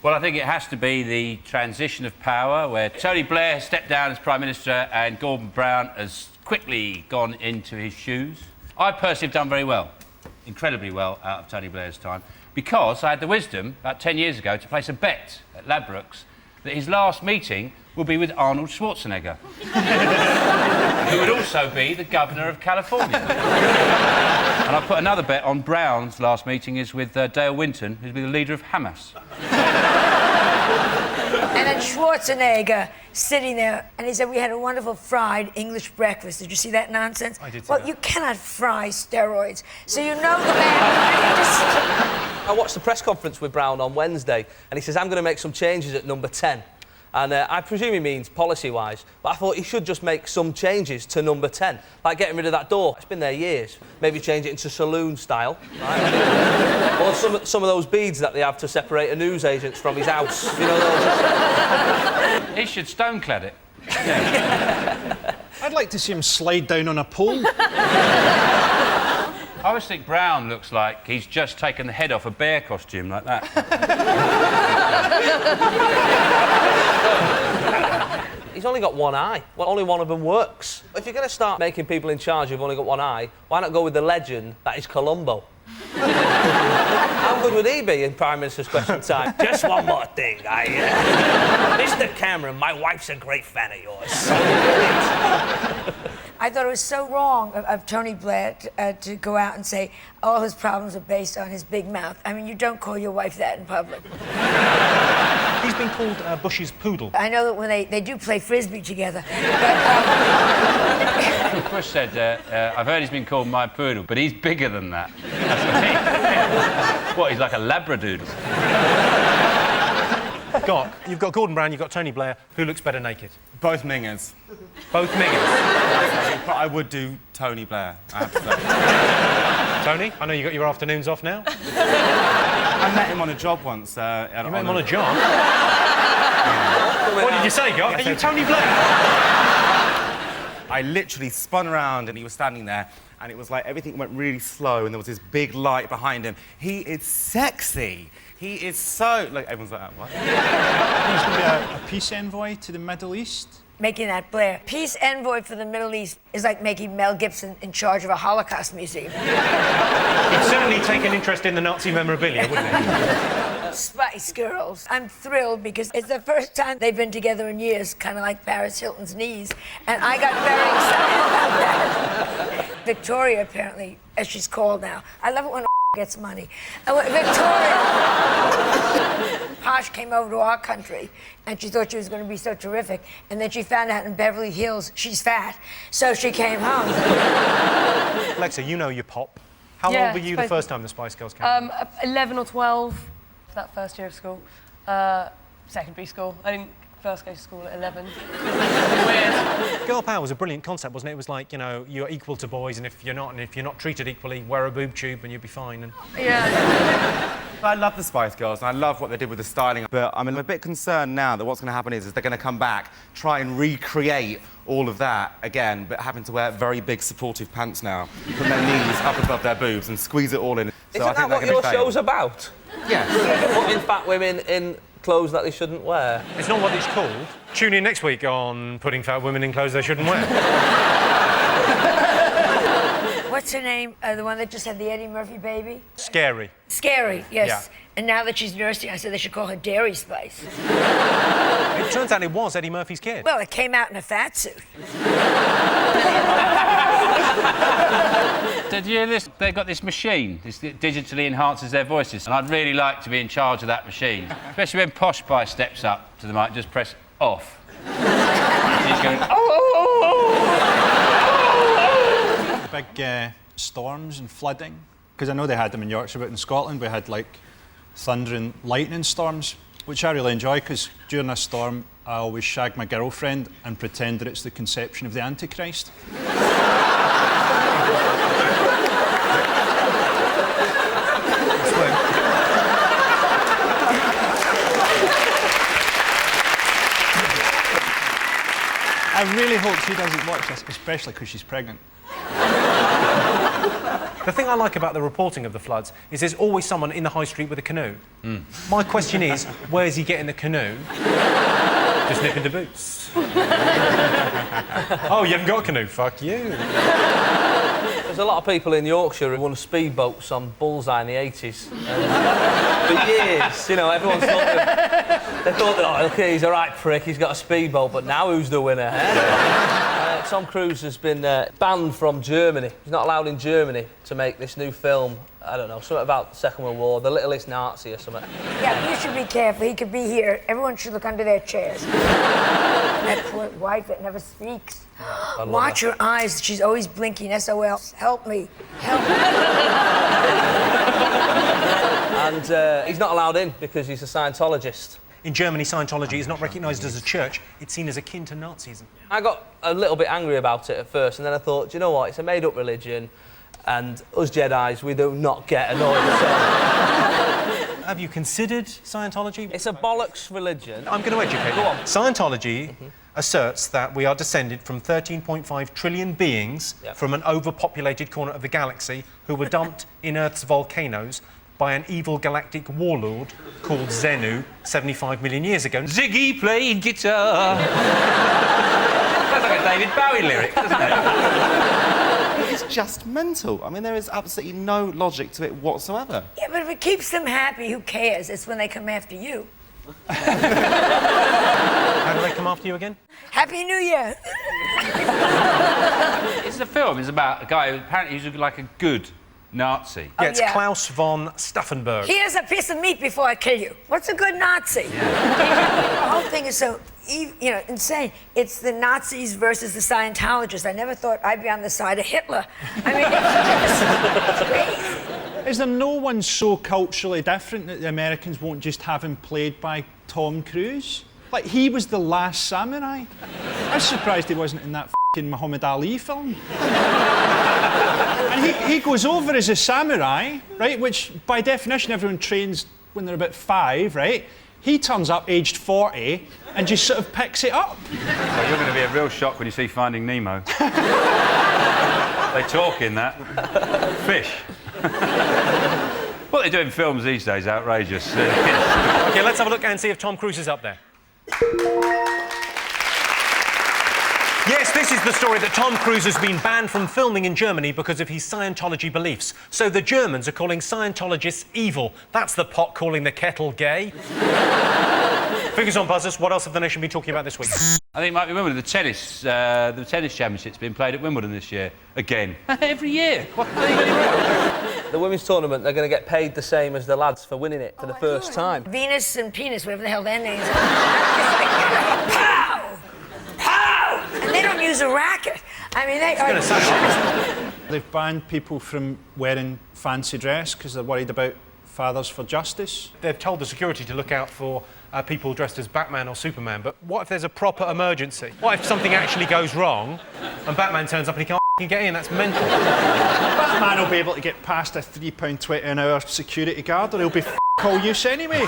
Well, I think it has to be the transition of power, where Tony Blair has stepped down as Prime Minister and Gordon Brown has quickly gone into his shoes. I personally have done very well, incredibly well, out of Tony Blair's time, because I had the wisdom, about 10 years ago, to place a bet at Ladbrokes that his last meeting will be with Arnold Schwarzenegger, who would also be the Governor of California. And I put another bet on Brown's last meeting is with Dale Winton, who'll be the leader of Hamas. And then Schwarzenegger sitting there, and he said, we had a wonderful fried English breakfast. Did you see that nonsense? I did see Well, that. you cannot fry steroids. So you know the man... I watched the press conference with Brown on Wednesday, and he says, I'm going to make some changes at number 10. And I presume he means policy-wise, but I thought he should just make some changes to number 10, like getting rid of that door. It's been there years. Maybe change it into saloon style, right? Or some of those beads that they have to separate a newsagents from his house. You know those? He should stoneclad it. I'd like to see him slide down on a pole. I always think Brown looks like he's just taken the head off a bear costume like that. He's only got one eye. Well, only one of them works. If you're going to start making people in charge who've only got one eye, why not go with the legend that is Columbo? How good would he be in Prime Minister's Question Time? Just one more thing. Mr. Cameron, my wife's a great fan of yours. I thought it was so wrong of Tony Blair to go out and say all his problems are based on his big mouth. I mean, you don't call your wife that in public. He's been called Bush's poodle. I know that when they do play Frisbee together. But, Bush said, I've heard he's been called my poodle, but he's bigger than that. What, he's like a labradoodle? Gok, you've got Gordon Brown, you've got Tony Blair. Who looks better naked? Both mingers. Both mingers. But I would do Tony Blair, I have to say. Tony, I know you got your afternoons off now. I met him on a job once. You met him on a job? What did you say, Gok? Are you Tony Blair? I literally spun around and he was standing there and it was like everything went really slow and there was this big light behind him. He is sexy. He is so... Like, everyone's like, what? He's going to be a peace envoy to the Middle East. making that Blair. Peace envoy for the Middle East is like making Mel Gibson in charge of a Holocaust museum. He'd certainly take an interest in the Nazi memorabilia, wouldn't he? Spice Girls. I'm thrilled because it's the first time they've been together in years, kind of like Paris Hilton's knees, and I got very excited about that. Victoria, apparently, as she's called now. I love it when gets money. Victoria, Posh came over to our country and she thought she was going to be so terrific, and then she found out in Beverly Hills she's fat, so she came home. Alexa, you know your pop. How Yeah, old were you the first time the Spice Girls came? 11 or 12, that first year of school. Secondary school. I didn't first go to school at 11. Weird. Girl power was a brilliant concept, wasn't it? It was like, you know, you're equal to boys, and if you're not treated equally, wear a boob tube and you'll be fine. And... Yeah. I love the Spice Girls, and I love what they did with the styling, but I'm a bit concerned now that what's going to happen is they're going to come back, try and recreate all of that again, but having to wear very big supportive pants now, put their knees up above their boobs and squeeze it all in. So Isn't that what your show's about? Yes. Putting fat women in clothes that they shouldn't wear. It's not what it's called. Tune in next week on putting fat women in clothes they shouldn't wear. What's her name? The one that just had the Eddie Murphy baby? Scary. Scary, yes. Yeah. And now that she's nursing, I said they should call her Dairy Spice. It turns out it was Eddie Murphy's kid. Well, it came out in a fat suit. Did you hear this? They've got this machine. This digitally enhances their voices. And I'd really like to be in charge of that machine. Especially when Posh Pie steps up to the mic, just press off. She's going, Big storms and flooding, because I know they had them in Yorkshire, but in Scotland we had like thunder and lightning storms, which I really enjoy, because during a storm I always shag my girlfriend and pretend that it's the conception of the Antichrist. I really hope she doesn't watch this, especially because she's pregnant. The thing I like about the reporting of the floods is there's always someone in the high street with a canoe. My question is, where's he getting the canoe? Just nipping the boots. Oh, you haven't got a canoe? Fuck you. There's a lot of people in Yorkshire who won speedboats on Bullseye in the 80s. For years, you know, everyone they thought, oh, OK, he's a right prick, he's got a speedboat, but now who's the winner, eh? Tom Cruise has been banned from Germany. He's not allowed in Germany to make this new film. I don't know, something about the Second World War, The Littlest Nazi or something. Yeah, you should be careful. He could be here. Everyone should look under their chairs. That poor wife that never speaks. Watch her eyes. She's always blinking. SOL. Help me. Help me. And he's not allowed in because he's a Scientologist. In Germany, Scientology is not recognised as a church. It's seen as akin to Nazism. I got a little bit angry about it at first, and then I thought, do you know what? It's a made-up religion, and us Jedis, we do not get annoyed. Have you considered Scientology? It's a bollocks religion. I'm going to educate you. Go on. Scientology asserts that we are descended from 13.5 trillion beings from an overpopulated corner of the galaxy who were dumped in Earth's volcanoes by an evil galactic warlord called Xenu 75 million years ago. Ziggy playing guitar. Sounds like a David Bowie lyric, doesn't it? It's just mental. I mean, there is absolutely no logic to it whatsoever. Yeah, but if it keeps them happy, who cares? It's when they come after you. How do they come after you again? Happy New Year. It's a film. It's about a guy who apparently he's like a good Nazi. Yeah, it's yeah. Klaus von Stauffenberg. Here's a piece of meat before I kill you. What's a good Nazi? The whole thing is so, insane. It's the Nazis versus the Scientologists. I never thought I'd be on the side of Hitler. I mean, it's crazy. Is there no one so culturally different that the Americans won't just have him played by Tom Cruise? Like, he was the last samurai. I was surprised he wasn't in that f***ing Muhammad Ali film. And he goes over as a samurai, right, which by definition everyone trains when they're about 5, right? He turns up aged 40 and just sort of picks it up. Well, you're going to be a real shock when you see Finding Nemo. They talk in that. Fish. What they do in films these days is outrageous. OK, let's have a look and see if Tom Cruise is up there. Yes, this is the story that Tom Cruise has been banned from filming in Germany because of his Scientology beliefs. So the Germans are calling Scientologists evil. That's the pot calling the kettle gay. Fingers on buzzers, what else have the nation been talking about this week? I think it might be Wimbledon. The tennis championship's been played at Wimbledon this year. Again. Every year. What are they going to do? The women's tournament, they're going to get paid the same as the lads for winning it for the first time. Venus and Penis, whatever the hell their names are. Pow! Pow! And they don't use a racket. I mean, they are... They've banned people from wearing fancy dress because they're worried about Fathers for Justice. They've told the security to look out for people dressed as Batman or Superman, but what if there's a proper emergency? What if something actually goes wrong and Batman turns up and he can't get in? That's mental. Batman will be able to get past a £3.20 an hour security guard, or he'll be all use anyway.